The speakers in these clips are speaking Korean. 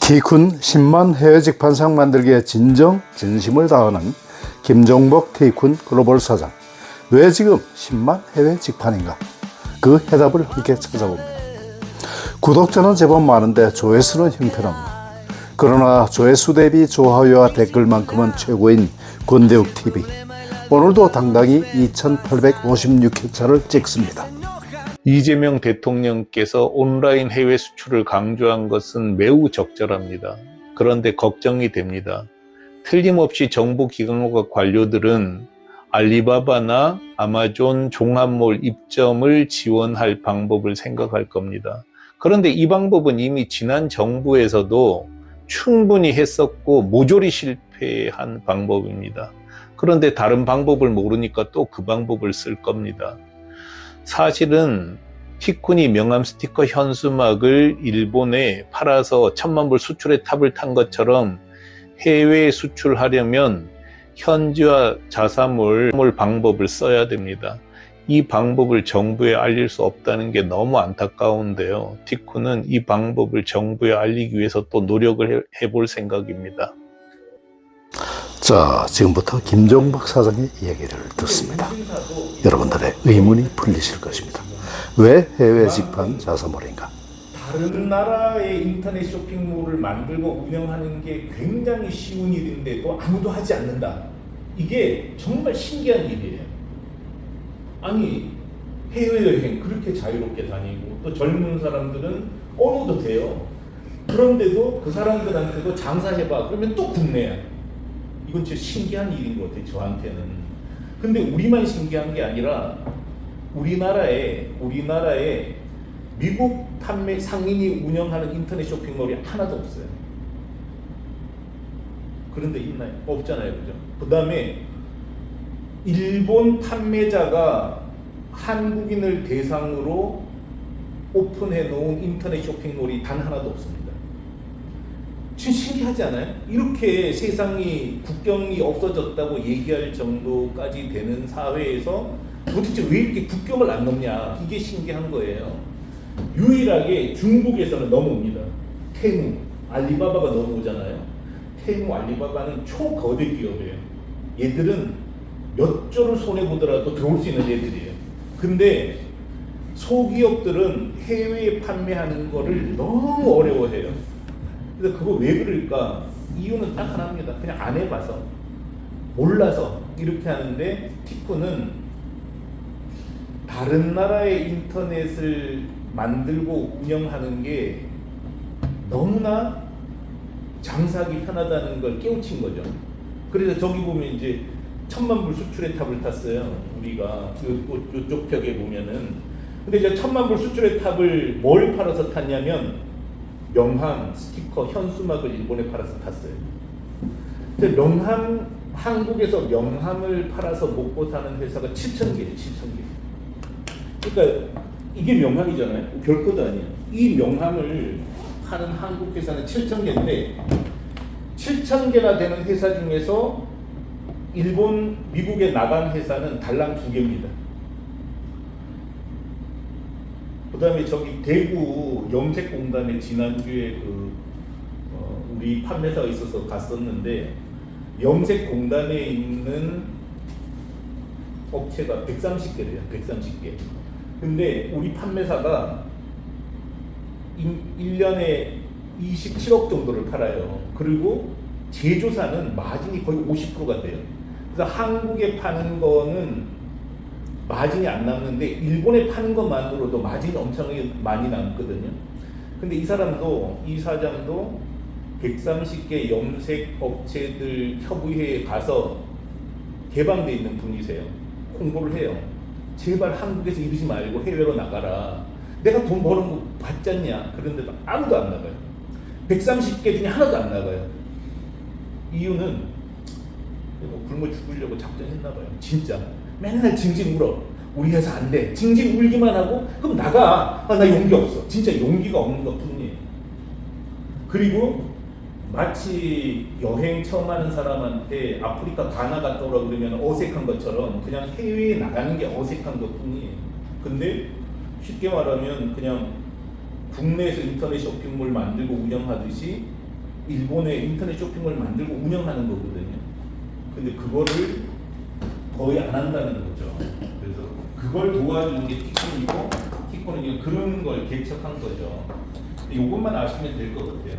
티쿤 10만 해외 직판상 만들기에 진심을 다하는 김종복 티쿤 글로벌 사장. 왜 지금 10만 해외 직판인가? 그 해답을 함께 찾아봅니다. 구독자는 제법 많은데 조회수는 형편없다. 그러나 조회수 대비 좋아요와 댓글만큼은 최고인 권대욱TV. 오늘도 당당히 2856회차를 찍습니다. 이재명 대통령께서 온라인 해외 수출을 강조한 것은 매우 적절합니다. 그런데 걱정이 됩니다. 틀림없이 정부 기관과 관료들은 알리바바나 아마존 종합몰 입점을 지원할 방법을 생각할 겁니다. 그런데 이 방법은 이미 지난 정부에서도 충분히 했었고 모조리 실패한 방법입니다. 그런데 다른 방법을 모르니까 또 그 방법을 쓸 겁니다. 사실은 티쿤이 명함 스티커 현수막을 일본에 팔아서 1000만 불 수출의 탑을 탄 것처럼 해외 수출하려면 현지화 자사몰 방법을 써야 됩니다. 이 방법을 정부에 알릴 수 없다는 게 너무 안타까운데요. 티쿤은 이 방법을 정부에 알리기 위해서 또 노력을 해볼 생각입니다. 자, 지금부터 김종복 사장의 이야기를 듣습니다. 여러분들의 의문이 풀리실 것입니다. 왜 해외 직판 자사몰인가? 다른 나라의 인터넷 쇼핑몰을 만들고 운영하는 게 굉장히 쉬운 일인데도 아무도 하지 않는다. 이게 정말 신기한 일이에요. 아니, 해외여행 그렇게 자유롭게 다니고 또 젊은 사람들은 언어도 돼요. 그런데도 그 사람들한테도 장사해봐 그러면 또 국내야. 이건 진짜 신기한 일인 것 같아요, 저한테는. 근데 우리만 신기한 게 아니라 우리나라에 미국 판매 상인이 운영하는 인터넷 쇼핑몰이 하나도 없어요. 그런데 있나요? 없잖아요, 그죠? 그 다음에 일본 판매자가 한국인을 대상으로 오픈해 놓은 인터넷 쇼핑몰이 단 하나도 없습니다. 진짜 신기하지 않아요? 이렇게 세상이 국경이 없어졌다고 얘기할 정도까지 되는 사회에서 도대체 왜 이렇게 국경을 안 넘냐? 이게 신기한 거예요. 유일하게 중국에서는 넘어옵니다. 테무, 알리바바가 넘어오잖아요. 테무, 알리바바는 초거대 기업이에요. 얘들은 몇 조를 손해보더라도 들어올 수 있는 애들이에요. 근데 소기업들은 해외에 판매하는 거를 너무 어려워해요. 그래서 그거 왜 그럴까? 이유는 딱 하나입니다. 그냥 안 해봐서, 몰라서 이렇게 하는데, 티쿤은 다른 나라의 인터넷을 만들고 운영하는 게 너무나 장사하기 편하다는 걸 깨우친 거죠. 그래서 저기 보면 이제 1000만 불 수출의 탑을 탔어요. 우리가 이쪽 벽에 보면은. 근데 이제 1000만 불 수출의 탑을 뭘 팔아서 탔냐면 명함, 스티커, 현수막을 일본에 팔아서 탔어요. 근데 한국에서 명함을 팔아서 먹고 사는 회사가 7,000개예요, 7,000개. 그러니까 이게 명함이잖아요. 별것도 아니에요. 이 명함을 파는 한국 회사는 7,000개인데 7,000개나 되는 회사 중에서 미국에 나간 회사는 달랑 2개입니다. 그 다음에 저기 대구 염색공단에 지난주에 우리 판매사가 있어서 갔었는데 염색공단에 있는 업체가 130개래요. 130개. 근데 우리 판매사가 1년에 27억 정도를 팔아요. 그리고 제조사는 마진이 거의 50%가 돼요. 그래서 한국에 파는 거는 마진이 안 남는데 일본에 파는 것만으로도 마진이 엄청나게 많이 남거든요. 근데 이 사장도 130개 염색 업체들 협의회에 가서 개방돼 있는 분이세요. 홍보를 해요. 제발 한국에서 이러지 말고 해외로 나가라. 내가 돈 버는 거 받잖냐. 그런데도 아무도 안 나가요. 130개 중에 하나도 안 나가요. 이유는 굶어 죽으려고 작정했나 봐요. 진짜. 맨날 징징 울어. 우리 회사 안 돼. 징징 울기만 하고 그럼 나가. 나 용기 없어. 진짜 용기가 없는 것 뿐이에요. 그리고 마치 여행 처음 하는 사람한테 아프리카 가나 갔다 오라 그러면 어색한 것처럼 그냥 해외에 나가는 게 어색한 것 뿐이에요. 근데 쉽게 말하면 그냥 국내에서 인터넷 쇼핑몰 만들고 운영하듯이 일본의 인터넷 쇼핑을 만들고 운영하는 거거든요. 근데 그거를 거의 안 한다는 거죠. 그래서 그걸 도와주는 게 티콘이고, 티콘은 그런 걸 개척한 거죠. 이것만 아시면 될 것 같아요.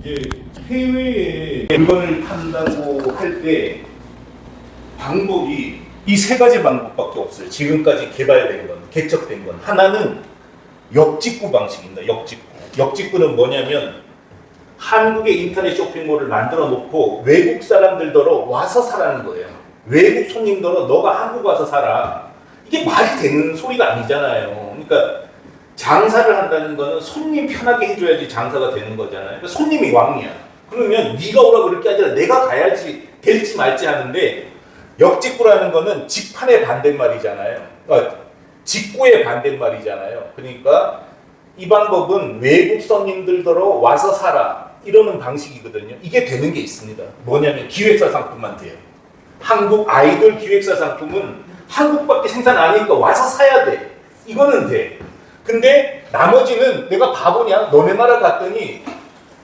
이제 해외에 물건을 판다고 할 때 방법이 이 세 가지 방법밖에 없어요. 지금까지 개발된 건, 개척된 건. 하나는 역직구 방식입니다. 역직구. 역직구는 뭐냐면 한국의 인터넷 쇼핑몰을 만들어 놓고 외국 사람들더러 와서 사라는 거예요. 외국 손님더러 너가 한국 와서 사라. 이게 말이 되는 소리가 아니잖아요. 그러니까 장사를 한다는 거는 손님 편하게 해줘야지 장사가 되는 거잖아요. 그러니까 손님이 왕이야. 그러면 네가 오라 그럴 게 아니라 내가 가야지, 될지 말지 하는데, 역직구라는 거는 직판의 반대말이잖아요. 그러니까 직구의 반대말이잖아요. 그러니까 이 방법은 외국 손님들더러 와서 사라 이러는 방식이거든요. 이게 되는 게 있습니다. 뭐냐면 기획사 상품만 돼요. 한국 아이돌 기획사 상품은 한국밖에 생산 안 하니까 와서 사야 돼. 이거는 돼. 근데 나머지는 내가 바보냐? 너네 나라 갔더니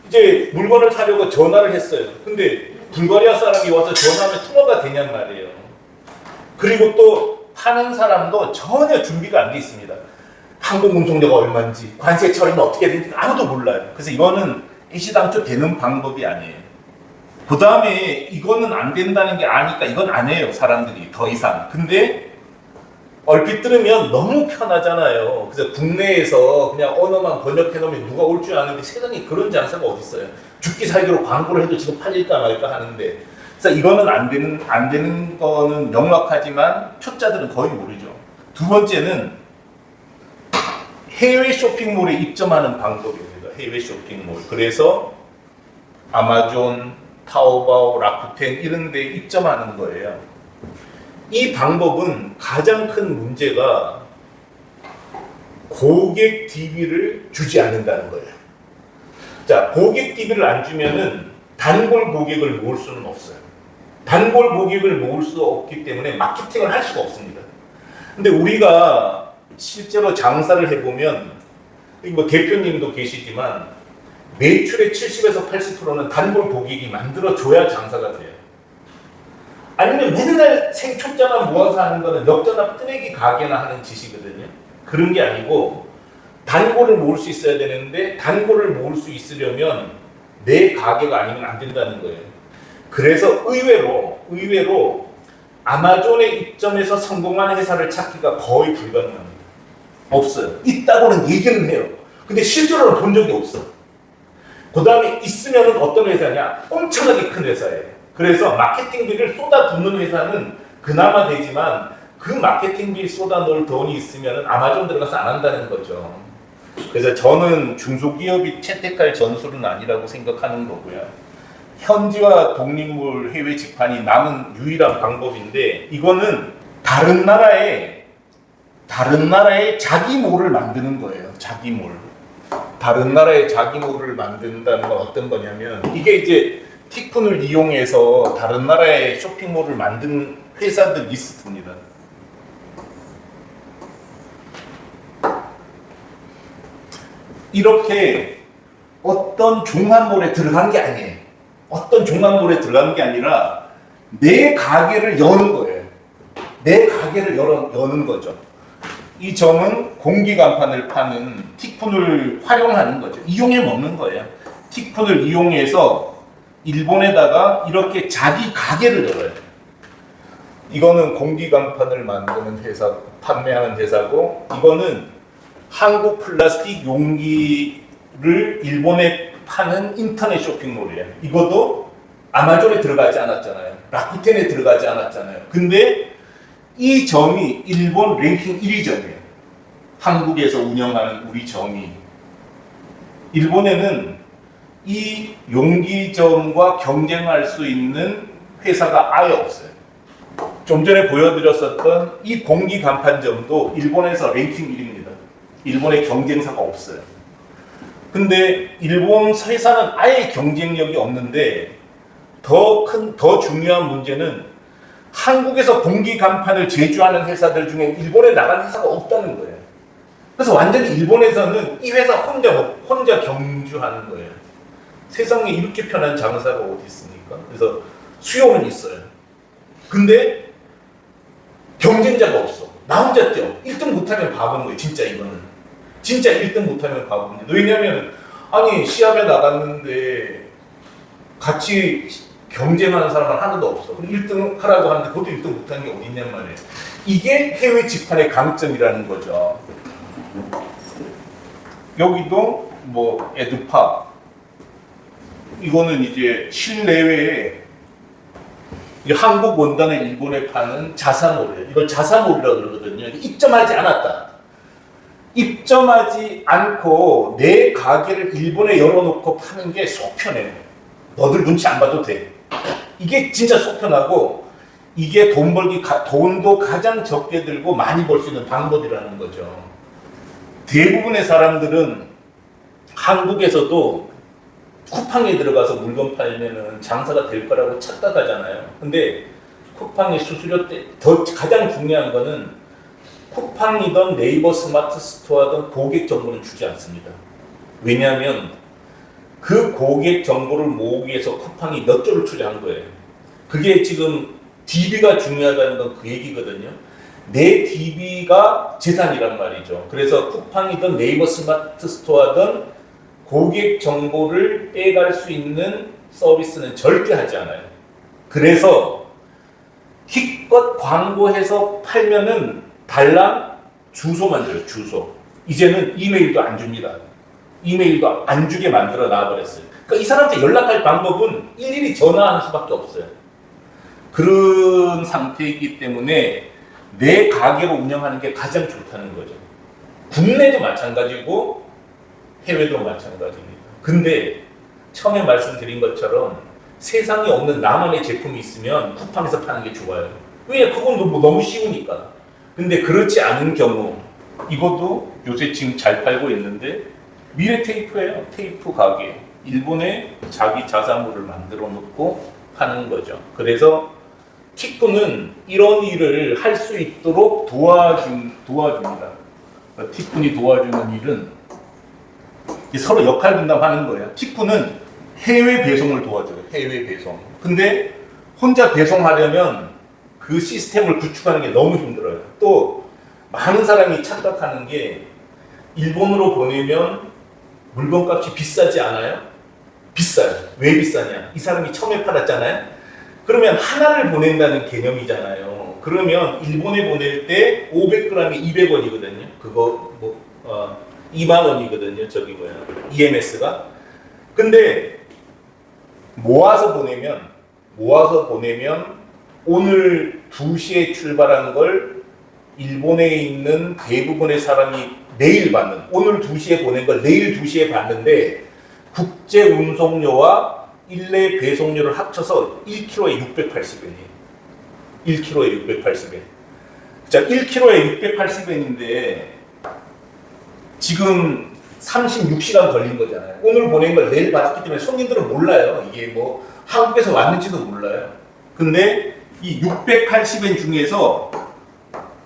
이제 물건을 사려고 전화를 했어요. 근데 불가리아 사람이 와서 전화하면 통화가 되냔 말이에요. 그리고 또 파는 사람도 전혀 준비가 안 돼 있습니다. 항공 운송료가 얼마인지, 관세 처리는 어떻게 되는지 아무도 몰라요. 그래서 이거는 애시당초 되는 방법이 아니에요. 그 다음에 이거는 안 된다는 게 아니까 이건 안 해요, 사람들이 더 이상. 근데 얼핏 들으면 너무 편하잖아요. 그래서 국내에서 그냥 언어만 번역해 놓으면 누가 올 줄 아는데 세상에 그런 장사가 어디 있어요. 죽기 살기로 광고를 해도 지금 팔릴까 말까 하는데, 그래서 이거는 안 되는 거는 명확하지만 초짜들은 거의 모르죠. 두 번째는 해외 쇼핑몰에 입점하는 방법입니다. 해외 쇼핑몰. 그래서 아마존, 타오바오, 라쿠텐 이런 데 입점하는 거예요. 이 방법은 가장 큰 문제가 고객 DB를 주지 않는다는 거예요. 자, 고객 DB를 안 주면은 단골 고객을 모을 수는 없어요. 단골 고객을 모을 수 없기 때문에 마케팅을 할 수가 없습니다. 근데 우리가 실제로 장사를 해보면, 뭐 대표님도 계시지만 매출의 70에서 80%는 단골 고객이 만들어줘야 장사가 돼요. 아니면 맨날 생초짜만 모아서 하는 거는 역전압 뜨내기 가게나 하는 짓이거든요. 그런 게 아니고 단골을 모을 수 있어야 되는데, 단골을 모을 수 있으려면 내 가게가 아니면 안 된다는 거예요. 그래서 의외로 아마존에 입점해서 성공한 회사를 찾기가 거의 불가능합니다. 없어요. 있다고는 얘기는 해요. 근데 실제로는 본 적이 없어. 그 다음에 있으면 어떤 회사냐? 엄청나게 큰 회사예요. 그래서 마케팅비를 쏟아붓는 회사는 그나마 되지만, 그 마케팅비 쏟아 넣을 돈이 있으면 아마존 들어가서 안 한다는 거죠. 그래서 저는 중소기업이 채택할 전술은 아니라고 생각하는 거고요. 현지화 독립물 해외 직판이 남은 유일한 방법인데, 이거는 다른 나라에 자기 몰을 만드는 거예요. 자기 몰. 다른 나라에 자기 몰을 만든다는 건 어떤 거냐면, 이게 이제 티쿤을 이용해서 다른 나라에 쇼핑몰을 만든 회사들 리스트입니다. 이렇게 어떤 종합몰에 들어간 게 아니에요. 어떤 종합몰에 들어간 게 아니라 내 가게를 여는 거예요. 내 가게를 여는 거죠. 이 점은 공기 간판을 파는 티쿤을 활용하는 거죠. 이용해 먹는 거예요. 티쿤을 이용해서 일본에다가 이렇게 자기 가게를 열어요. 이거는 공기 간판을 만드는 회사, 판매하는 회사고, 이거는 한국 플라스틱 용기를 일본에 파는 인터넷 쇼핑몰이에요. 이것도 아마존에 들어가지 않았잖아요. 라쿠텐에 들어가지 않았잖아요. 근데 이 점이 일본 랭킹 1위 점이에요. 한국에서 운영하는 우리 점이. 일본에는 이 용기점과 경쟁할 수 있는 회사가 아예 없어요. 좀 전에 보여드렸었던 이 공기 간판점도 일본에서 랭킹 1위입니다. 일본에 경쟁사가 없어요. 근데 일본 회사는 아예 경쟁력이 없는데, 더 중요한 문제는 한국에서 공기 간판을 제조하는 회사들 중에 일본에 나간 회사가 없다는 거예요. 그래서 완전히 일본에서는 이 회사 혼자 경주하는 거예요. 세상에 이렇게 편한 장사가 어디 있습니까? 그래서 수요는 있어요. 근데 경쟁자가 없어. 나 혼자 뛰어. 1등 못하면 바보인 거예요. 진짜 이거는. 진짜 1등 못하면 바보입니다. 왜냐하면 아니 시합에 나갔는데 같이 경쟁하는 사람은 하나도 없어. 그럼 1등 하라고 하는데 그것도 1등 못하는 게 어디 있냔 말이에요. 이게 해외 직판의 강점이라는 거죠. 여기도 뭐 에듀파 이거는 이제 실내외에 한국 원단을 일본에 파는 자사몰이에요. 이걸 자사몰이라고 그러거든요. 입점하지 않았다. 입점하지 않고 내 가게를 일본에 열어놓고 파는 게 속 편해. 너들 눈치 안 봐도 돼. 이게 진짜 속 편하고 이게 돈도 가장 적게 들고 많이 벌 수 있는 방법이라는 거죠. 대부분의 사람들은 한국에서도 쿠팡에 들어가서 물건 팔면은 장사가 될 거라고 착각하잖아요. 근데 쿠팡의 수수료 때 가장 중요한 거는 쿠팡이든 네이버 스마트 스토어든 고객 정보는 주지 않습니다. 왜냐하면 그 고객 정보를 모으기 위해서 쿠팡이 몇 조를 투자한 거예요. 그게 지금 DB가 중요하다는 건 그 얘기거든요. 내 DB가 재산이란 말이죠. 그래서 쿠팡이든 네이버 스마트 스토어든 고객 정보를 빼갈 수 있는 서비스는 절대 하지 않아요. 그래서 기껏 광고해서 팔면은 달랑 주소만 줘요. 주소. 이제는 이메일도 안 줍니다. 이메일도 안 주게 만들어 놔버렸어요. 그러니까 이 사람한테 연락할 방법은 일일이 전화하는 수밖에 없어요. 그런 상태이기 때문에 내 가게로 운영하는 게 가장 좋다는 거죠. 국내도 마찬가지고 해외도 마찬가지입니다. 근데 처음에 말씀드린 것처럼 세상에 없는 나만의 제품이 있으면 쿠팡에서 파는 게 좋아요. 왜? 그건 너무 쉬우니까. 근데 그렇지 않은 경우 이것도 요새 지금 잘 팔고 있는데 미래 테이프예요. 테이프 가게. 일본에 자기 자사몰을 만들어 놓고 파는 거죠. 그래서 티푼은 이런 일을 할 수 있도록 도와줍니다. 티푼이 도와주는 일은 서로 역할 분담하는 거예요. 티푼은 해외 배송을 도와줘요. 해외 배송. 근데 혼자 배송하려면 그 시스템을 구축하는 게 너무 힘들어요. 또 많은 사람이 착각하는 게 일본으로 보내면 물건값이 비싸지 않아요? 비싸요. 왜 비싸냐? 이 사람이 처음에 팔았잖아요. 그러면 하나를 보낸다는 개념이잖아요. 그러면 일본에 보낼 때 500g이 200원이거든요. 그거 2만 원이거든요. 저기 EMS가. 근데 모아서 보내면 오늘 2시에 출발한 걸 일본에 있는 대부분의 사람이 내일 받는, 오늘 2시에 보낸 걸 내일 2시에 받는데 국제 운송료와 일례 배송료를 합쳐서 1kg에 680원이에요. 1kg에 680원. 자, 1kg에 680원인데 지금 36시간 걸린 거잖아요. 오늘 보낸 걸 내일 받았기 때문에 손님들은 몰라요. 이게 뭐 한국에서 왔는지도 몰라요. 근데 이 680원 중에서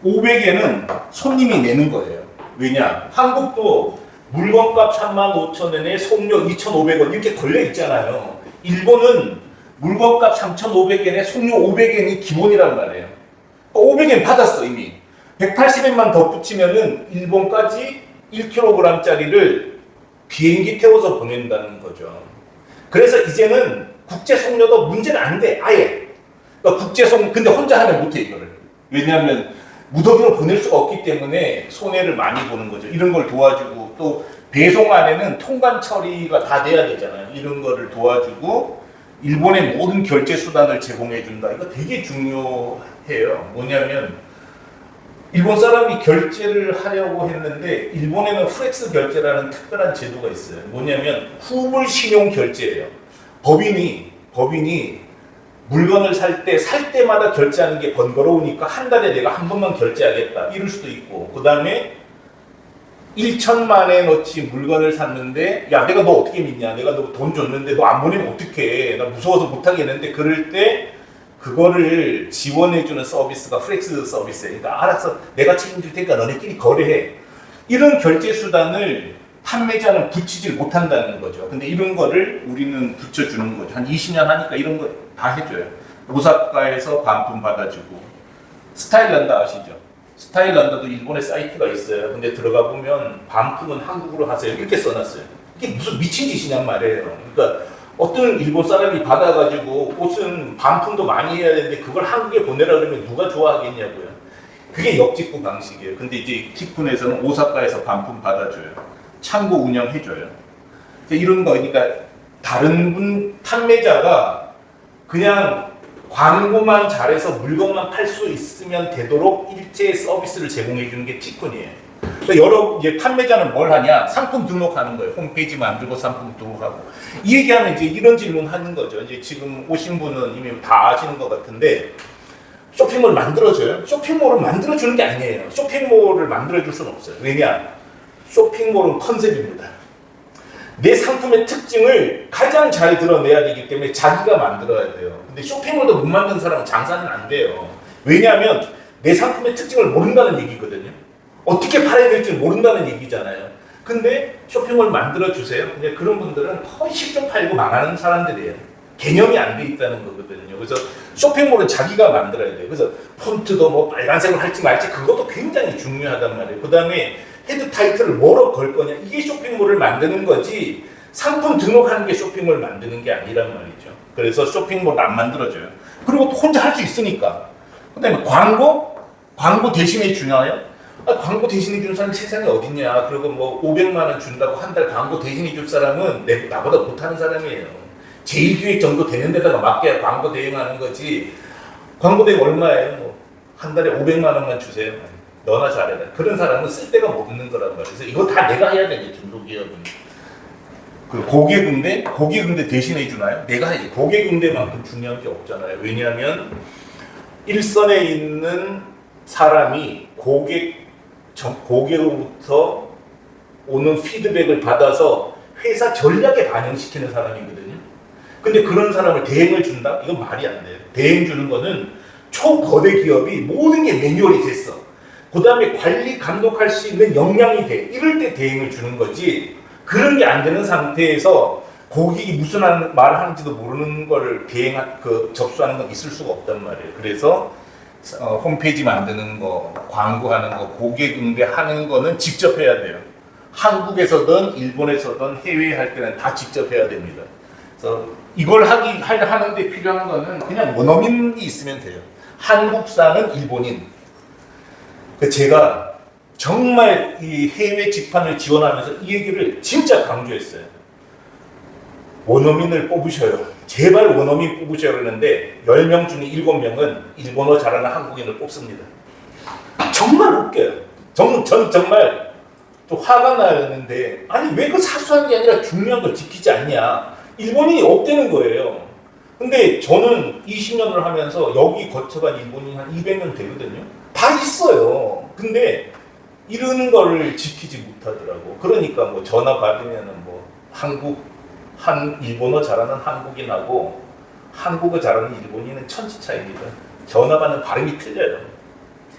500원은 손님이 내는 거예요. 왜냐? 한국도 물건값 35,000원에送료 2,500원 이렇게 걸려 있잖아요. 일본은 물건값 3,500원에送료 500원이 기본이란 말이에요. 500원 받았어 이미. 180원만 더 붙이면은 일본까지 1kg짜리를 비행기 태워서 보낸다는 거죠. 그래서 이제는 국제 송료도 문제는 안 돼. 아예. 그러니까 근데 혼자 하면 못해 이거를. 왜냐하면 무더기로 보낼 수가 없기 때문에 손해를 많이 보는 거죠. 이런 걸 도와주고 또 배송 안에는 통관 처리가 다 돼야 되잖아요. 이런 거를 도와주고 일본의 모든 결제 수단을 제공해 준다. 이거 되게 중요해요. 뭐냐면 일본 사람이 결제를 하려고 했는데 일본에는 프렉스 결제라는 특별한 제도가 있어요. 뭐냐면 후불 신용 결제예요. 법인이 물건을 살 때마다 결제하는 게 번거로우니까 한 달에 내가 한 번만 결제하겠다 이럴 수도 있고, 그 다음에 1천만 원어치 물건을 샀는데 야 내가 너 어떻게 믿냐, 내가 너 돈 줬는데 너 안 보내면 어떡해, 나 무서워서 못하겠는데, 그럴 때 그거를 지원해주는 서비스가 프렉스 서비스예요. 그러니까 알았어, 내가 책임질 테니까 너네끼리 거래해. 이런 결제 수단을 판매자는 붙이질 못한다는 거죠. 근데 이런 거를 우리는 붙여주는 거죠. 한 20년 하니까 이런 거 다 해줘요. 오사카에서 반품 받아주고. 스타일란다 아시죠? 스타일란다도 일본에 사이트가 있어요. 근데 들어가 보면 반품은 한국으로 하세요. 이렇게 써놨어요. 이게 무슨 미친 짓이냔 말이에요. 그러니까 어떤 일본 사람이 받아가지고 옷은 반품도 많이 해야 되는데 그걸 한국에 보내라 그러면 누가 좋아하겠냐고요. 그게 역직구 방식이에요. 근데 이제 티쿤에서는 오사카에서 반품 받아줘요. 창고 운영해줘요. 이런 거, 그러니까 다른 분 판매자가 그냥 광고만 잘해서 물건만 팔 수 있으면 되도록 일제 서비스를 제공해 주는 게 티쿤이에요. 그러니까 여러 이제 판매자는 뭘 하냐? 상품 등록하는 거예요. 홈페이지 만들고 상품 등록하고. 이 얘기하면 이제 이런 질문 하는 거죠. 이제 지금 오신 분은 이미 다 아시는 것 같은데 쇼핑몰 만들어줘요? 쇼핑몰을 만들어주는 게 아니에요. 쇼핑몰을 만들어줄 수는 없어요. 왜냐? 쇼핑몰은 컨셉입니다. 내 상품의 특징을 가장 잘 드러내야 되기 때문에 자기가 만들어야 돼요. 근데 쇼핑몰도 못 만든 사람은 장사는 안 돼요. 왜냐하면 내 상품의 특징을 모른다는 얘기거든요. 어떻게 팔아야 될지 모른다는 얘기잖아요. 근데 쇼핑몰 만들어주세요. 근데 그런 분들은 거의 식좀 팔고 망하는 사람들이에요. 개념이 안 돼 있다는 거거든요. 그래서 쇼핑몰은 자기가 만들어야 돼요. 그래서 폰트도 뭐 빨간색을 할지 말지 그것도 굉장히 중요하단 말이에요. 그 다음에 헤드 타이틀을 뭐로 걸 거냐, 이게 쇼핑몰을 만드는 거지 상품 등록하는 게 쇼핑몰 만드는 게 아니란 말이죠. 그래서 쇼핑몰 안 만들어줘요. 그리고 또 혼자 할 수 있으니까. 그 다음에 광고 대신에 주나요? 광고 대신해 주는 사람이 세상에 어딨냐. 그리고 뭐 500만 원 준다고 한 달 광고 대신해 줄 사람은 나보다 못하는 사람이에요. 제1기획 정도 되는 데다가 맞게 광고 대행하는 거지. 광고 대행 얼마예요? 뭐 한 달에 500만 원만 주세요. 너나 잘해라. 그런 사람은 쓸 데가 없는 거란 말이에요. 그래서 이거 다 내가 해야 되지, 중소기업은. 그 고객응대 대신해 주나요? 내가 해야지. 고객응대만큼 중요한 게 없잖아요. 왜냐하면 일선에 있는 사람이 고객으로부터 오는 피드백을 받아서 회사 전략에 반영시키는 사람이거든요. 근데 그런 사람을 대행을 준다? 이건 말이 안 돼요. 대행 주는 거는 초거대 기업이 모든 게 매뉴얼이 됐어. 그 다음에 관리 감독할 수 있는 역량이 돼. 이럴 때 대행을 주는 거지. 그런 게 안 되는 상태에서 고객이 무슨 말을 하는지도 모르는 걸 접수하는 건 있을 수가 없단 말이에요. 그래서 홈페이지 만드는 거, 광고하는 거, 고객 응대하는 거는 직접 해야 돼요. 한국에서든 일본에서든 해외에 할 때는 다 직접 해야 됩니다. 그래서 이걸 하는데 필요한 거는 그냥 원어민이 있으면 돼요. 한국사는 일본인. 제가 정말 이 해외 직판을 지원하면서 이 얘기를 진짜 강조했어요. 원어민을 뽑으셔요. 제발 원어민 뽑으셔야 그러는데 10명 중에 7명은 일본어 잘하는 한국인을 뽑습니다. 정말 웃겨요. 전 정말 좀 화가 나는데 아니 왜 그 사소한 게 아니라 중요한 걸 지키지 않냐. 일본인이 없대는 거예요. 근데 저는 20년을 하면서 여기 거쳐간 일본인이 한 200명 되거든요. 다 있어요. 근데 이런 거를 지키지 못하더라고. 그러니까 뭐 전화 받으면은 뭐 일본어 잘하는 한국인하고 한국어 잘하는 일본인은 천지 차이입니다. 전화 받는 발음이 틀려요.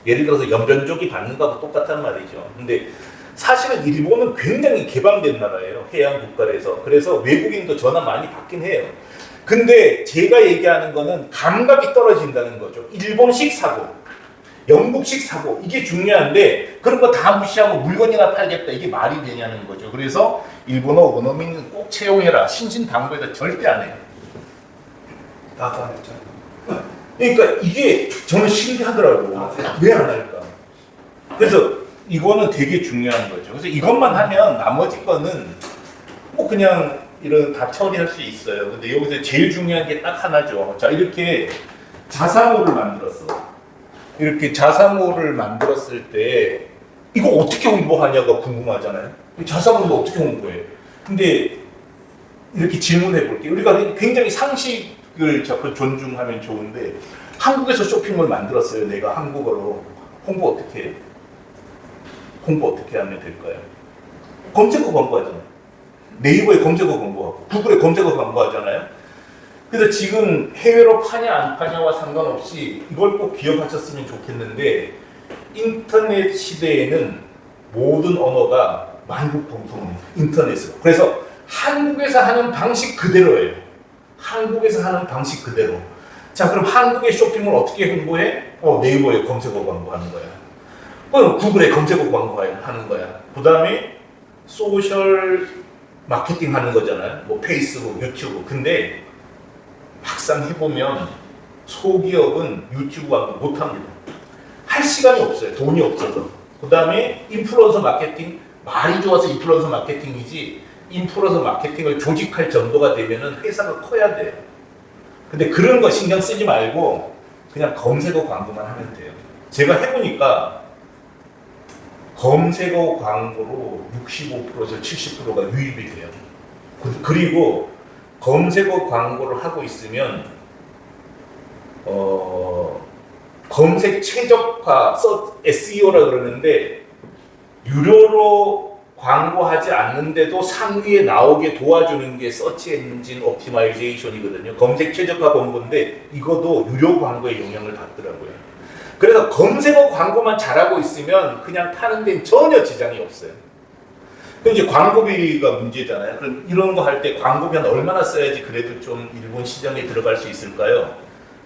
예를 들어서 연변족이 받는 거하고 똑같단 말이죠. 근데 사실은 일본은 굉장히 개방된 나라예요. 해양 국가라서. 그래서 외국인도 전화 많이 받긴 해요. 근데 제가 얘기하는 거는 감각이 떨어진다는 거죠. 일본식 사고, 영국식 사고, 이게 중요한데 그런 거 다 무시하고 물건이나 팔겠다, 이게 말이 되냐는 거죠. 그래서 일본어 원어민은 꼭 채용해라. 신신당부에다 절대 안 해요. 나도 안 했잖아. 그러니까 이게 저는 신기하더라고. 왜 안 할까? 그래서 이거는 되게 중요한 거죠. 그래서 이것만 하면 나머지 거는 뭐 그냥 이런 다 처리할 수 있어요. 근데 여기서 제일 중요한 게 딱 하나죠. 자, 이렇게 자사모를 만들었어. 이렇게 자사모를 만들었을 때 이거 어떻게 홍보하냐가 궁금하잖아요. 자사모를 어떻게 홍보해? 근데 이렇게 질문해 볼게요. 우리가 굉장히 상식을 자꾸 존중하면 좋은데 한국에서 쇼핑몰 만들었어요. 내가 한국어로. 홍보 어떻게 해요? 홍보 어떻게 하면 될까요? 검색어 광고하잖아요. 네이버에 검색어 광고하고 구글에 검색어 광고하잖아요. 그래서 지금 해외로 파냐 안 파냐와 상관없이 이걸 꼭 기억하셨으면 좋겠는데 인터넷 시대에는 모든 언어가 만국 방송입니다. 인터넷으로. 그래서 한국에서 하는 방식 그대로예요. 한국에서 하는 방식 그대로. 자, 그럼 한국의 쇼핑을 어떻게 홍보해? 네이버에 검색어 광고하는 거야. 구글에 검색어 광고하는 거야. 그 다음에 소셜 마케팅 하는 거잖아요. 뭐 페이스북, 유튜브. 근데 막상 해보면 소기업은 유튜브 광고 못합니다. 할 시간이 없어요. 돈이 없어서. 그 다음에 인플루언서 마케팅, 말이 좋아서 인플루언서 마케팅이지, 인플루언서 마케팅을 조직할 정도가 되면은 회사가 커야 돼요. 근데 그런 거 신경 쓰지 말고 그냥 검색어 광고만 하면 돼요. 제가 해보니까 검색어 광고로 65%에서 70%가 유입이 돼요. 그리고 검색어 광고를 하고 있으면 검색 최적화, SEO라 그러는데 유료로 광고하지 않는데도 상위에 나오게 도와주는 게 서치 엔진 옵티마이제이션이거든요. 검색 최적화 광고인데 이것도 유료 광고에 영향을 받더라고요. 그래서 검색어 광고만 잘하고 있으면 그냥 파는 데는 전혀 지장이 없어요. 그럼 이제 광고비가 문제잖아요. 그럼 이런 거 할 때 광고비 한 얼마나 써야지 그래도 좀 일본 시장에 들어갈 수 있을까요?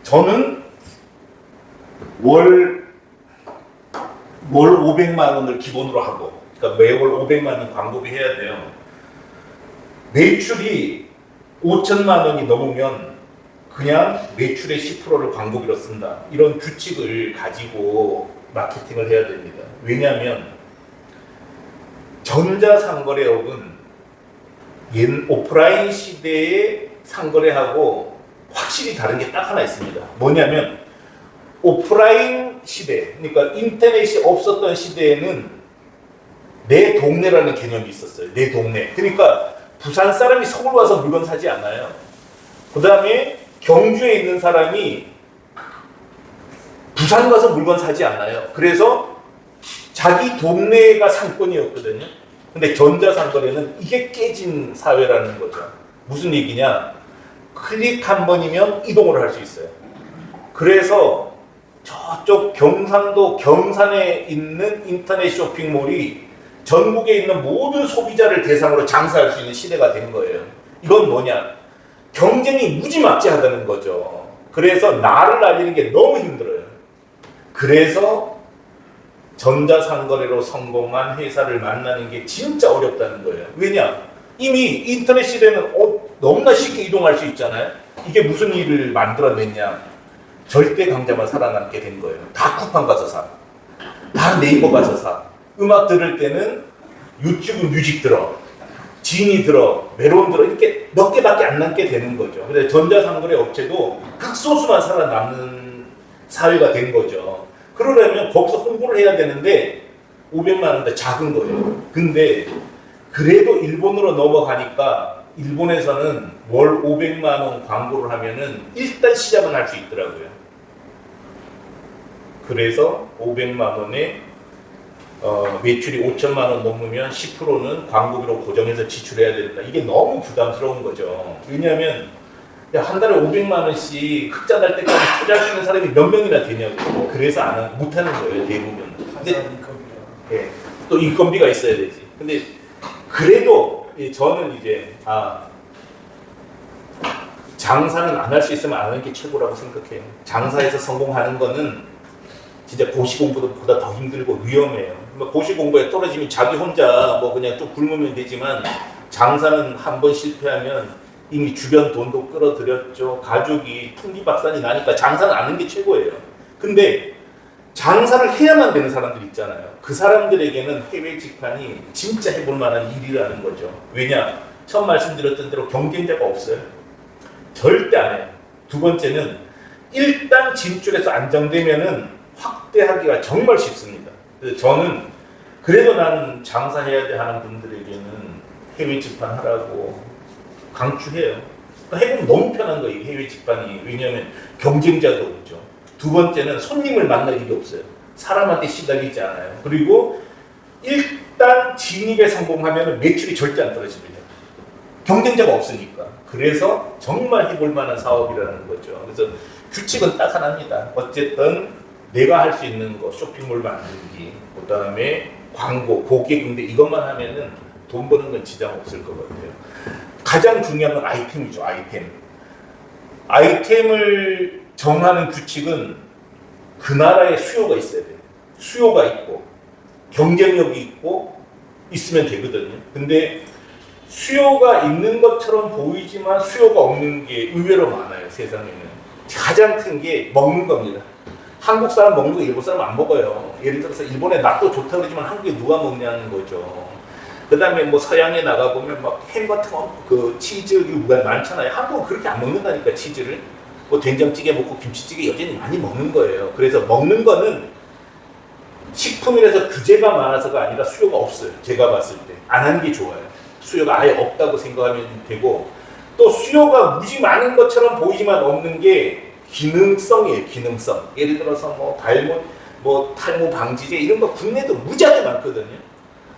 저는 월 500만 원을 기본으로 하고, 그러니까 매월 500만 원 광고비 해야 돼요. 매출이 5천만 원이 넘으면 그냥 매출의 10%를 광고비로 쓴다. 이런 규칙을 가지고 마케팅을 해야 됩니다. 왜냐하면 전자상거래업은 오프라인 시대의 상거래하고 확실히 다른 게 딱 하나 있습니다. 뭐냐면 오프라인 시대, 그러니까 인터넷이 없었던 시대에는 내 동네라는 개념이 있었어요. 내 동네. 그러니까 부산 사람이 서울 와서 물건 사지 않아요. 그 다음에 경주에 있는 사람이 부산 가서 물건 사지 않아요. 그래서 자기 동네가 상권이었거든요. 근데 전자상거래는 이게 깨진 사회라는 거죠. 무슨 얘기냐? 클릭 한 번이면 이동을 할 수 있어요. 그래서 저쪽 경상도 경산에 있는 인터넷 쇼핑몰이 전국에 있는 모든 소비자를 대상으로 장사할 수 있는 시대가 된 거예요. 이건 뭐냐? 경쟁이 무지막지하다는 거죠. 그래서 나를 알리는 게 너무 힘들어요. 그래서 전자상거래로 성공한 회사를 만나는 게 진짜 어렵다는 거예요. 왜냐? 이미 인터넷 시대는 너무나 쉽게 이동할 수 있잖아요. 이게 무슨 일을 만들어냈냐? 절대 강자만 살아남게 된 거예요. 다 쿠팡 가서 사. 다 네이버 가서 사. 음악 들을 때는 유튜브 뮤직 들어. 지니 들어. 메론 들어. 이렇게 몇 개밖에 안 남게 되는 거죠. 근데 전자상거래 업체도 극소수만 살아남는 사회가 된 거죠. 그러려면 거기서 홍보를 해야 되는데 500만 원대 작은 거예요. 근데 그래도 일본으로 넘어가니까 일본에서는 월 500만 원 광고를 하면은 일단 시작은 할 수 있더라고요. 그래서 500만 원에 매출이 5천만 원 넘으면 10%는 광고비로 고정해서 지출해야 된다. 이게 너무 부담스러운 거죠. 왜냐하면 한 달에 500만 원씩 흑자 날 때까지 투자할 수 있는 사람이 몇 명이나 되냐고. 그래서 못하는 거예요, 대부분. 근데 예, 또 인건비가 있어야 되지. 근데 그래도 저는 이제 장사는 안 할 수 있으면 안 하는 게 최고라고 생각해요. 장사에서 성공하는 거는 진짜 고시공부보다 더 힘들고 위험해요. 고시공부에 떨어지면 자기 혼자 뭐 그냥 좀 굶으면 되지만 장사는 한 번 실패하면 이미 주변 돈도 끌어들였죠. 가족이 풍비박산이 나니까 장사는 안 하는 게 최고예요. 근데 장사를 해야만 되는 사람들 있잖아요. 그 사람들에게는 해외 직판이 진짜 해볼 만한 일이라는 거죠. 왜냐? 처음 말씀드렸던 대로 경쟁자가 없어요. 절대 안 해요. 두 번째는 일단 진출해서 안정되면은 확대하기가 정말 쉽습니다. 그래서 저는 그래도 나는 장사해야 돼 하는 분들에게는 해외 직판 하라고 강추해요. 해보면 너무 편한 거예요, 해외 직판이. 왜냐하면 경쟁자도 없죠. 두 번째는 손님을 만날 일이 없어요. 사람한테 시달리지 않아요. 그리고 일단 진입에 성공하면 매출이 절대 안 떨어집니다. 경쟁자가 없으니까. 그래서 정말 해볼 만한 사업이라는 거죠. 그래서 규칙은 딱 하나입니다. 어쨌든 내가 할 수 있는 거, 쇼핑몰 만들기, 그 다음에 광고, 고객 응대 이것만 하면은 돈 버는 건 지장 없을 것 같아요. 가장 중요한 건 아이템이죠. 아이템을 정하는 규칙은 그 나라의 수요가 있어야 돼요. 수요가 있고 경쟁력이 있고 있으면 되거든요. 근데 수요가 있는 것처럼 보이지만 수요가 없는 게 의외로 많아요. 세상에는. 가장 큰 게 먹는 겁니다. 한국 사람 먹는 거 일본 사람 안 먹어요. 예를 들어서 일본에 낫도 좋다 그러지만 한국에 누가 먹냐는 거죠. 그 다음에 뭐 서양에 나가보면 막 햄 같은 거, 그 치즈류가 많잖아요. 한국은 그렇게 안 먹는다니까, 치즈를. 뭐 된장찌개 먹고 김치찌개 여전히 많이 먹는 거예요. 그래서 먹는 거는 식품이라서 규제가 많아서가 아니라 수요가 없어요. 제가 봤을 때. 안 하는 게 좋아요. 수요가 아예 없다고 생각하면 되고, 또 수요가 무지 많은 것처럼 보이지만 없는 게 기능성이에요. 기능성. 예를 들어서 뭐 발모, 뭐 탈모 방지제 이런 거 국내도 무지하게 많거든요.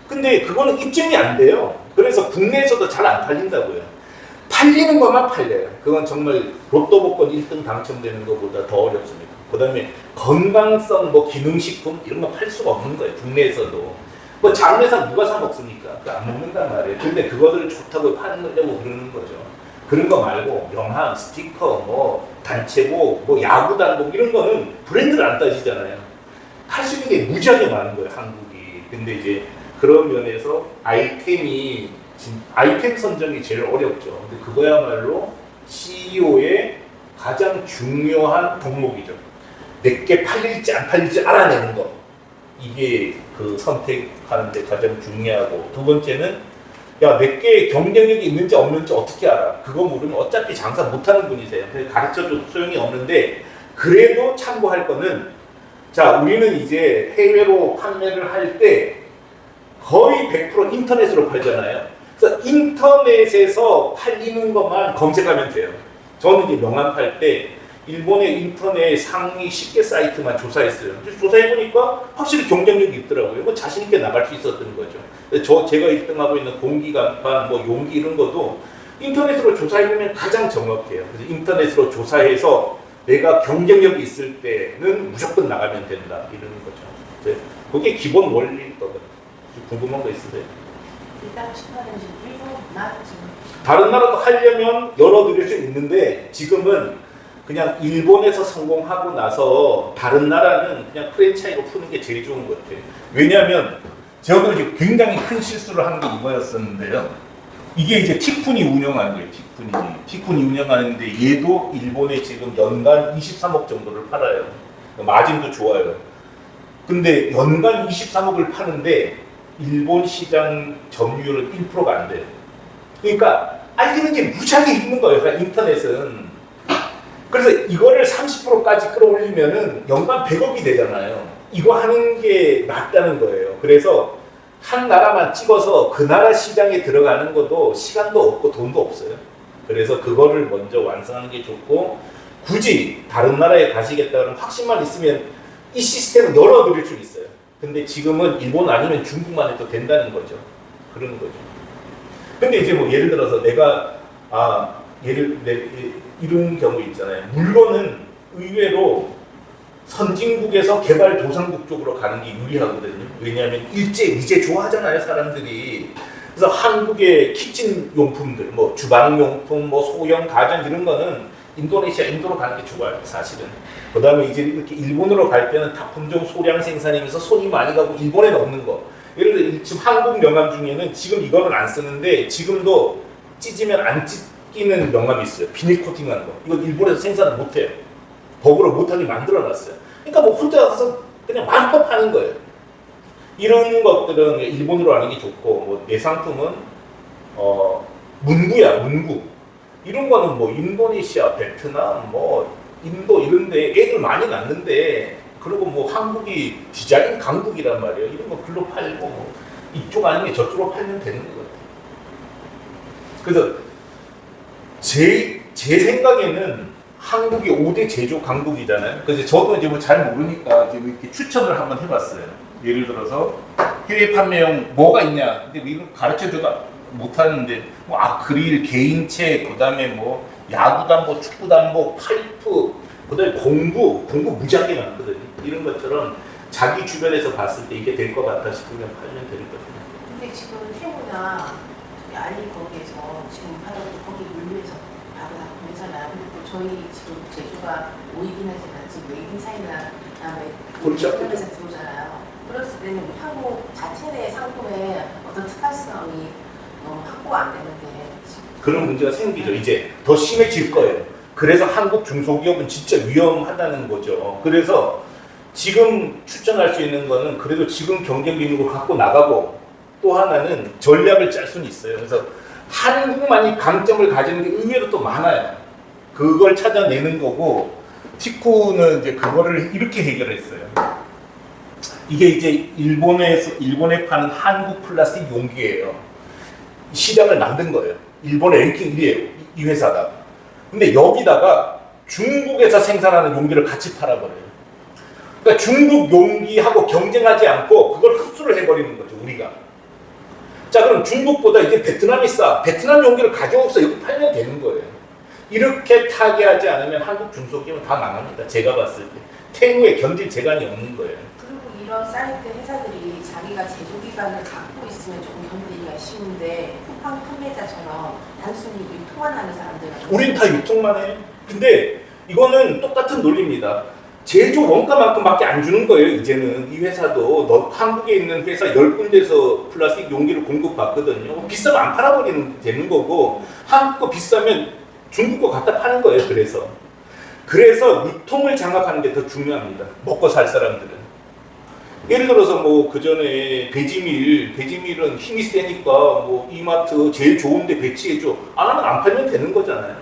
근데 그거는 입증이 안 돼요. 그래서 국내에서도 잘 안 팔린다고요. 팔리는 것만 팔려요. 그건 정말 로또 복권 1등 당첨되는 것보다 더 어렵습니다. 그 다음에 건강성 뭐 기능식품 이런 거 팔 수가 없는 거예요. 국내에서도. 뭐 장례상 누가 사 먹습니까? 안 먹는단 말이에요. 근데 그거를 좋다고 팔려고 그러는 거죠. 그런 거 말고 명함, 스티커, 뭐 단체복, 뭐 야구 단복 이런 거는 브랜드를 안 따지잖아요. 할 수 있는 게 무지하게 많은 거예요, 한국이. 근데 이제 그런 면에서 아이템 선정이 제일 어렵죠. 근데 그거야말로 CEO의 가장 중요한 덕목이죠. 내게 팔릴지 안 팔릴지 알아내는 거. 이게 그 선택하는데 가장 중요하고, 두 번째는 야, 내게 경쟁력이 있는지 없는지 어떻게 알아? 그거 모르면 어차피 장사 못하는 분이세요. 가르쳐줘도 소용이 없는데, 그래도 참고할 거는, 자, 우리는 이제 해외로 판매를 할 때 거의 100% 인터넷으로 팔잖아요. 그래서 인터넷에서 팔리는 것만 검색하면 돼요. 저는 이제 명함 팔 때 일본의 인터넷 상위 10개 사이트만 조사했어요. 조사해보니까 확실히 경쟁력이 있더라고요. 뭐 자신있게 나갈 수 있었던 거죠. 제가 1등하고 있는 공기간판, 뭐 용기 이런 것도 인터넷으로 조사해보면 가장 정확해요. 그래서 인터넷으로 조사해서 내가 경쟁력이 있을 때는 무조건 나가면 된다. 이러는 거죠. 그게 기본 원리일 거거든요. 궁금한 거 있으세요? 일단 싶어하는 일본 나라 지금 다른 나라도 하려면 열어드릴 수 있는데, 지금은 그냥 일본에서 성공하고 나서 다른 나라는 그냥 프랜차이즈로 푸는 게 제일 좋은 것 같아요. 왜냐하면 저도 이제 굉장히 큰 실수를 한 게 이거였었는데요. 이게 이제 티쿤이 운영하는 거예요. 티쿤이 운영하는데 얘도 일본에 지금 연간 23억 정도를 팔아요. 마진도 좋아요. 근데 연간 23억을 파는데 일본 시장 점유율은 1%가 안 돼요. 그러니까 알리는 게 무지하게 힘든 거예요. 그러니까 인터넷은. 그래서 이거를 30%까지 끌어올리면은 연간 100억이 되잖아요. 이거 하는 게 낫다는 거예요. 그래서 한 나라만 찍어서 그 나라 시장에 들어가는 것도 시간도 없고 돈도 없어요. 그래서 그거를 먼저 완성하는 게 좋고, 굳이 다른 나라에 가시겠다는 확신만 있으면 이 시스템을 열어드릴 수 있어요. 근데 지금은 일본 아니면 중국만 해도 된다는 거죠. 그런 거죠. 근데 이제 뭐 예를 들어서 내가 이런 경우 있잖아요. 물건은 의외로 선진국에서 개발도상국 쪽으로 가는 게 유리하거든요. 왜냐하면 미제 좋아하잖아요, 사람들이. 그래서 한국의 키친 용품들, 뭐 주방 용품, 뭐 소형 가전 이런 거는 인도로 가는 게 좋아요, 사실은. 그 다음에 이제 이렇게 일본으로 갈 때는 다 품종 소량 생산이면서 손이 많이 가고 일본에 넣는 거. 예를 들어 지금 한국 명함 중에는 지금 이거는 안 쓰는데 지금도 찢으면 안 찢기는 명함이 있어요. 비닐 코팅한 거. 이건 일본에서 생산을 못해요. 법으로 못하게 만들어놨어요. 그러니까 뭐 혼자 가서 그냥 마음껏 하는 거예요. 이런 것들은 일본으로 하는 게 좋고, 뭐 내 상품은 문구. 이런 거는 뭐 인도네시아, 베트남, 뭐 인도 이런데 애들 많이 낳는데, 그리고 뭐 한국이 디자인 강국이란 말이에요. 이런 거 글로 팔고 뭐 이쪽 아니면 저쪽으로 팔면 되는 것 같아요. 그래서 제 생각에는 한국이 5대 제조 강국이잖아요. 그래서 저도 이제 뭐 잘 모르니까 이제 이렇게 추천을 한번 해봤어요. 예를 들어서 해외 판매용 뭐가 있냐. 근데 이거 가르쳐줘도 못하는데 뭐 아크릴, 개인책, 그다음에 뭐 야구단복, 축구단복, 파이프, 그다음에 공구 무지하게 많거든요. 이런 것처럼 자기 주변에서 봤을 때 이게 될 것 같다 싶으면 팔면 될 거거든요. 근데 지금 태우나 알리 거기에서 지금 하다가 거기 물류에서 바로 다 보내잖아요. 근데 또 저희 지금 제주가 오이긴 하지만 지금 웨이빙 차이나 그다음에 그렇죠. 에서 들어오잖아요. 그랬을 때는 한국 자체 내 상품에 어떤 특화성이 너무 확보 안 되는데 지금 그런 문제가 생기죠. 이제 더 심해질 거예요. 그래서 한국 중소기업은 진짜 위험하다는 거죠. 그래서 지금 추천할 수 있는 거는 그래도 지금 경쟁 능력을 갖고 나가고 또 하나는 전략을 짤 수는 있어요. 그래서 한국만이 강점을 가지는 게 의외로 또 많아요. 그걸 찾아내는 거고 티쿠는 이제 그거를 이렇게 해결했어요. 이게 이제 일본에 파는 한국 플라스틱 용기예요. 시장을 만든 거예요. 일본의 랭킹 1위에요. 이 회사가. 근데 여기다가 중국에서 생산하는 용기를 같이 팔아버려요. 그러니까 중국 용기하고 경쟁하지 않고 그걸 흡수를 해버리는 거죠, 우리가. 자, 그럼 중국보다 이제 베트남이 싸. 베트남 용기를 가져와서 여기 팔면 되는 거예요. 이렇게 타개하지 않으면 한국 중소기업은 다 망합니다. 제가 봤을 때. 태우에 견딜 재간이 없는 거예요. 그리고 이런 사이트 회사들이 자기가 제조기관을 갖고 있으면 조금 견디기가 쉬운데 쿠팡 판매자처럼 단순히 유통만 하는 사람들은 우린 다 유통만 해요. 근데 이거는 똑같은 논리입니다. 제조 원가만큼밖에 안 주는 거예요. 이제는 이 회사도 한국에 있는 회사 10군데서 플라스틱 용기를 공급받거든요. 비싸면 안 팔아버리면 되는 거고 한국 거 비싸면 중국 거 갖다 파는 거예요. 그래서 유통을 장악하는 게 더 중요합니다. 먹고 살 사람들은. 예를 들어서 뭐 그전에 배지밀은 힘이 세니까 뭐 이마트 제일 좋은데 배치해줘. 안 하면 안 팔면 되는 거잖아요.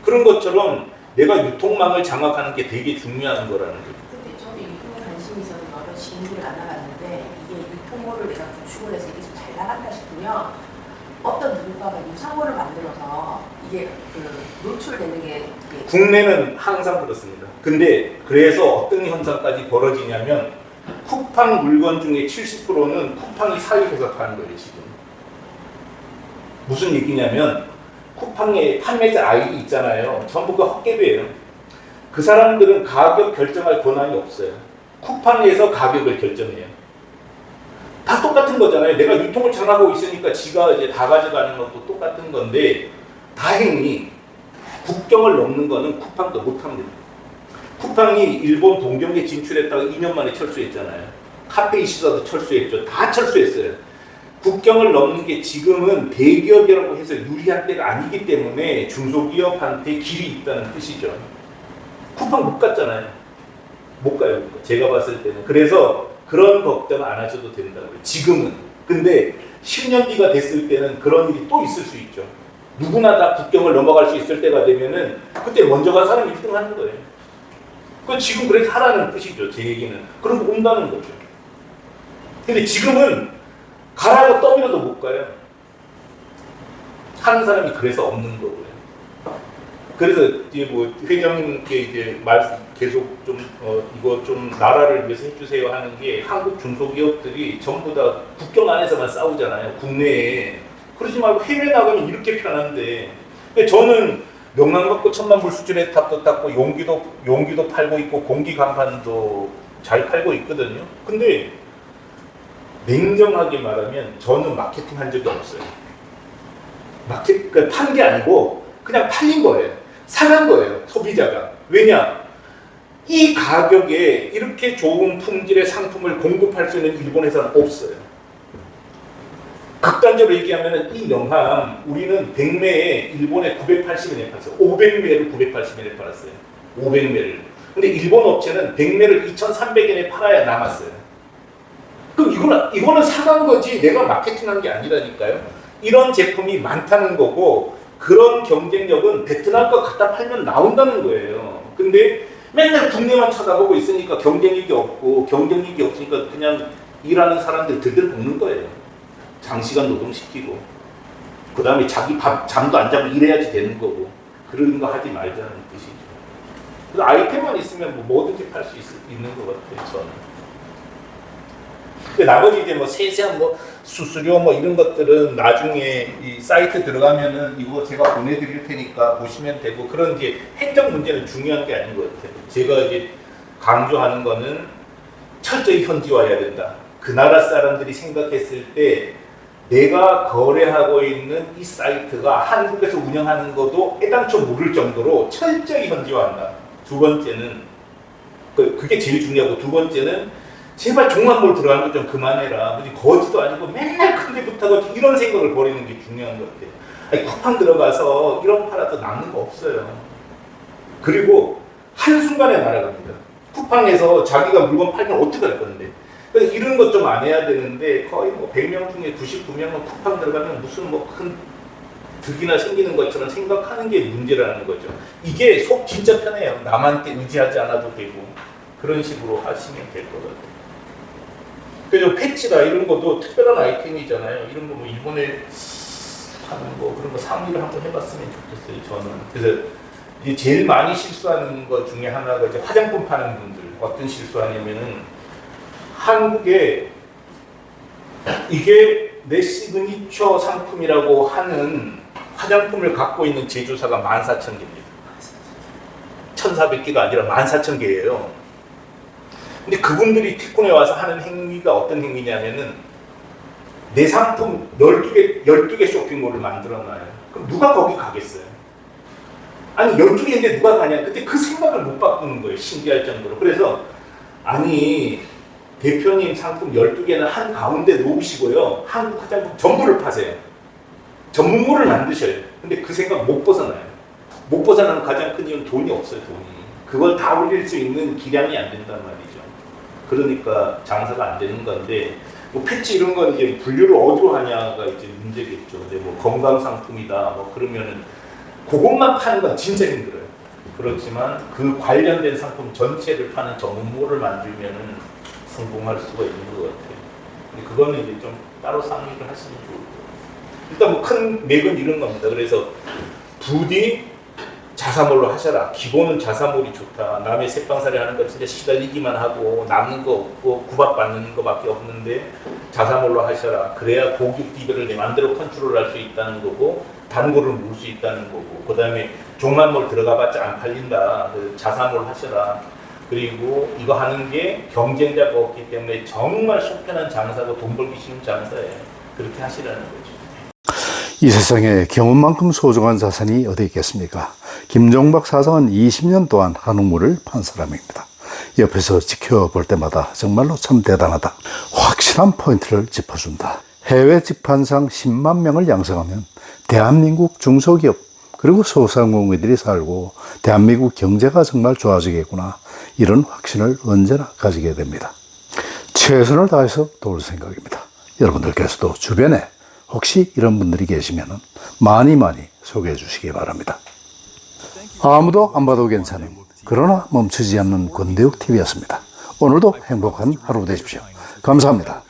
그런 것처럼 내가 유통망을 장악하는 게 되게 중요한 거라는 거죠. 근데 저도 유통에 관심이 있어서 여러 지인들을 만나봤는데 이게 유통모를 내가 구축을 해서 이게 좀 잘 나간다 싶으면 어떤 누군가가 유상호를 만들어서 이게 그 노출되는 게 이게 국내는 항상 그렇습니다. 근데 그래서 어떤 현상까지 벌어지냐면 쿠팡 물건 중에 70%는 쿠팡이 사입해서 파는 거예요, 지금. 무슨 얘기냐면 쿠팡에 판매자 아이디 있잖아요. 전부 가 헛개비예요. 그 사람들은 가격 결정할 권한이 없어요. 쿠팡에서 가격을 결정해요. 다 똑같은 거잖아요. 내가 유통을 장악하고 있으니까 지가 이제 다 가져가는 것도 똑같은 건데 다행히 국경을 넘는 거는 쿠팡도 못합니다. 쿠팡이 일본 동경에 진출했다가 2년 만에 철수했잖아요. 카페이시사도 철수했죠. 다 철수했어요. 국경을 넘는 게 지금은 대기업이라고 해서 유리한 때가 아니기 때문에 중소기업한테 길이 있다는 뜻이죠. 쿠팡 못 갔잖아요. 못 가요. 제가 봤을 때는. 그래서 그런 걱정 안 하셔도 된다고요. 지금은. 근데 10년 뒤가 됐을 때는 그런 일이 또 있을 수 있죠. 누구나 다 국경을 넘어갈 수 있을 때가 되면은 그때 먼저 간 사람이 1등 하는 거예요. 그 지금 그렇게 하라는 뜻이죠. 제 얘기는. 그런 거 온다는 거죠. 근데 지금은 가라고 떠밀어도 못 가요. 하는 사람이 그래서 없는 거고요. 그래서 이제 뭐 회장님께 이제 계속 좀 이거 좀 나라를 위해서 해주세요 하는 게 한국 중소기업들이 전부 다 국경 안에서만 싸우잖아요. 국내에. 그러지 말고 해외 나가면 이렇게 편한데. 근데 저는 명랑 갖고 1000만 불 수준의 탑도 닦고 용기도 팔고 있고 공기 간판도 잘 팔고 있거든요. 근데 냉정하게 말하면 저는 마케팅 한 적이 없어요. 그러니까 판 게 아니고 그냥 팔린 거예요. 사간 거예요. 소비자가. 왜냐? 이 가격에 이렇게 좋은 품질의 상품을 공급할 수 있는 일본 회사는 없어요. 극단적으로 얘기하면 이 명함 우리는 100매에 일본에 980엔에 팔았어요. 500매를 980엔에 팔았어요. 500매를. 근데 일본 업체는 100매를 2,300엔에 팔아야 남았어요. 그럼 이거는 사간 거지 내가 마케팅한 게 아니라니까요. 이런 제품이 많다는 거고 그런 경쟁력은 베트남 거 갖다 팔면 나온다는 거예요. 근데 맨날 국내만 쳐다보고 있으니까 경쟁력이 없으니까 그냥 일하는 사람들 들들 볶는 거예요. 장시간 노동시키고 그 다음에 자기 잠도 안 자고 일해야지 되는 거고 그런 거 하지 말자는 뜻이죠. 그래서 아이템만 있으면 뭐든지 팔 수 있는 것 같아요. 저는. 근데 나머지 이제 뭐 세세한 뭐 수수료 뭐 이런 것들은 나중에 이 사이트 들어가면은 이거 제가 보내드릴 테니까 보시면 되고 그런 이제 행정 문제는 중요한 게 아닌 것 같아요. 제가 이제 강조하는 거는 철저히 현지화해야 된다. 그 나라 사람들이 생각했을 때 내가 거래하고 있는 이 사이트가 한국에서 운영하는 것도 애당초 모를 정도로 철저히 현지화한다. 두 번째는 그게 제일 중요하고, 두 번째는 제발 종합몰 들어가는 거 좀 그만해라. 거지도 아니고 맨날 큰데 붙어가지고 이런 생각을 버리는 게 중요한 것 같아요. 아니, 쿠팡 들어가서 이런 팔아도 남는 거 없어요. 그리고 한순간에 날아갑니다. 쿠팡에서 자기가 물건 팔면 어떻게 할 건데. 그래서 이런 것 좀 안 해야 되는데, 거의 뭐 100명 중에 99명은 쿠팡 들어가면 무슨 뭐 큰 득이나 생기는 것처럼 생각하는 게 문제라는 거죠. 이게 속 진짜 편해요. 남한테 의지하지 않아도 되고, 그런 식으로 하시면 될 것 같아요. 그래서 패치나 이런 것도 특별한 아이템이잖아요. 이런 거 뭐 일본에 하는 거, 그런 거 상의를 한번 해봤으면 좋겠어요, 저는. 그래서 이제 제일 많이 실수하는 것 중에 하나가 이제 화장품 파는 분들, 어떤 실수하냐면은 한국에 이게 내 시그니처 상품이라고 하는 화장품을 갖고 있는 제조사가 14,000개입니다. 1,400개가 아니라 14,000개예요. 근데 그분들이 티콘에 와서 하는 행위가 어떤 행위냐면은 내 상품 12개 쇼핑몰을 만들어놔요. 그럼 누가 거기 가겠어요? 아니 12개인데 누가 가냐? 그때 그 생각을 못 바꾸는 거예요. 신기할 정도로. 그래서 아니 대표님 상품 12개는 한 가운데 놓으시고요. 한국 화장품 전부를 파세요. 전문물을 만드셔요. 근데 그 생각 못 벗어나요. 못 벗어나는 가장 큰 이유는 돈이 없어요. 돈이. 그걸 다 올릴 수 있는 기량이 안 된단 말이죠. 그러니까 장사가 안 되는 건데, 뭐 패치 이런 건 이제 분류를 어디로 하냐가 이제 문제겠죠. 근데 뭐 건강 상품이다 뭐 그러면은 그것만 파는 건 진짜 힘들어요. 그렇지만 그 관련된 상품 전체를 파는 전문물을 만들면은 성공할 수가 있는 것 같아요. 근데 그거는 이제 좀 따로 상의를 하시면 좋을 것 같아요. 일단 뭐 큰 맥은 이런 겁니다. 그래서 부디 자사몰로 하셔라. 기본은 자사몰이 좋다. 남의 새빵살이 하는 거 진짜 시달리기만 하고 남는 거 없고 구박받는 거밖에 없는데 자사몰로 하셔라. 그래야 고객 비교를 내 마음대로 컨트롤할 수 있다는 거고, 단골을 모을 수 있다는 거고, 그 다음에 종만몰 들어가봤자 안 팔린다. 자사몰 하셔라. 그리고 이거 하는 게 경쟁자가 없기 때문에 정말 속편한 장사고 돈 벌기 쉬운 장사예요. 그렇게 하시라는 거죠. 이 세상에 경험만큼 소중한 자산이 어디 있겠습니까? 김종박 사장은 20년 동안 한우물을 판 사람입니다. 옆에서 지켜볼 때마다 정말로 참 대단하다. 확실한 포인트를 짚어준다. 해외 직판상 10만 명을 양성하면 대한민국 중소기업 그리고 소상공인들이 살고 대한민국 경제가 정말 좋아지겠구나. 이런 확신을 언제나 가지게 됩니다. 최선을 다해서 도울 생각입니다. 여러분들께서도 주변에 혹시 이런 분들이 계시면 많이 소개해 주시기 바랍니다. 아무도 안 봐도 괜찮은, 그러나 멈추지 않는 권대욱 TV였습니다. 오늘도 행복한 하루 되십시오. 감사합니다.